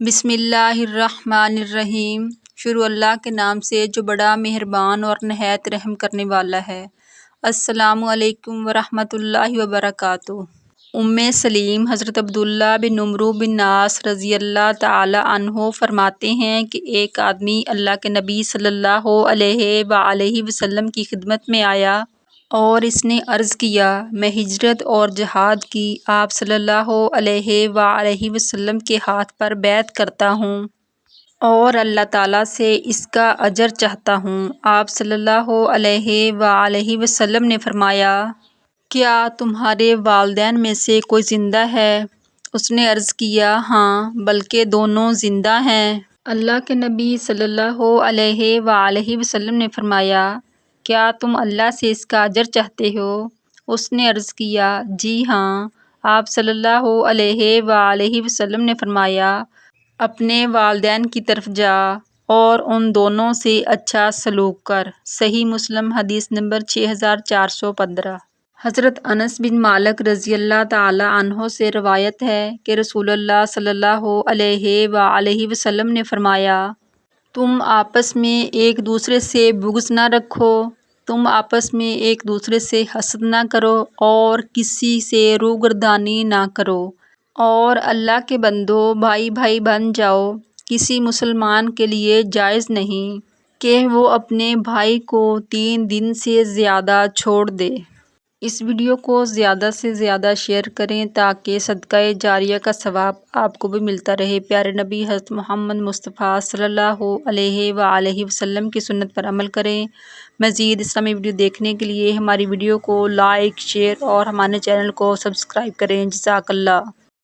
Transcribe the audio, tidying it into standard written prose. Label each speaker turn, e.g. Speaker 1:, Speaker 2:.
Speaker 1: بسم اللہ الرحمن الرحیم۔ شروع اللہ کے نام سے جو بڑا مہربان اور نہایت رحم کرنے والا ہے۔ السلام علیکم ورحمۃ اللہ وبرکاتہ۔ ام سلیم حضرت عبداللہ بن عمرو بن عاص رضی اللہ تعالی عنہ فرماتے ہیں کہ ایک آدمی اللہ کے نبی صلی اللہ علیہ وآلہ وسلم کی خدمت میں آیا اور اس نے عرض کیا، میں ہجرت اور جہاد کی آپ صلی اللہ علیہ وآلہ وسلم کے ہاتھ پر بیعت کرتا ہوں اور اللہ تعالیٰ سے اس کا اجر چاہتا ہوں۔ آپ صلی اللہ علیہ وآلہ وسلم نے فرمایا، کیا تمہارے والدین میں سے کوئی زندہ ہے؟ اس نے عرض کیا، ہاں، بلکہ دونوں زندہ ہیں۔ اللہ کے نبی صلی اللہ علیہ وآلہ وسلم نے فرمایا، کیا تم اللہ سے اس کا اجر چاہتے ہو؟ اس نے عرض کیا، جی ہاں۔ آپ صلی اللہ علیہ وآلہ وسلم نے فرمایا، اپنے والدین کی طرف جا اور ان دونوں سے اچھا سلوک کر۔ صحیح مسلم حدیث نمبر 6415۔ حضرت انس بن مالک رضی اللہ تعالی عنہ سے روایت ہے کہ رسول اللہ صلی اللہ علیہ وآلہ وسلم نے فرمایا، تم آپس میں ایک دوسرے سے بغض نہ رکھو، تم آپس میں ایک دوسرے سے حسد نہ کرو اور کسی سے روگردانی نہ کرو، اور اللہ کے بندو بھائی بھائی بن جاؤ۔ کسی مسلمان کے لیے جائز نہیں کہ وہ اپنے بھائی کو 3 دن سے زیادہ چھوڑ دے۔ اس ویڈیو کو زیادہ سے زیادہ شیئر کریں تاکہ صدقہ جاریہ کا ثواب آپ کو بھی ملتا رہے۔ پیارے نبی حضرت محمد مصطفیٰ صلی اللہ علیہ وآلہ وسلم کی سنت پر عمل کریں۔ مزید اسلامی ویڈیو دیکھنے کے لیے ہماری ویڈیو کو لائک، شیئر اور ہمارے چینل کو سبسکرائب کریں۔ جزاک اللہ۔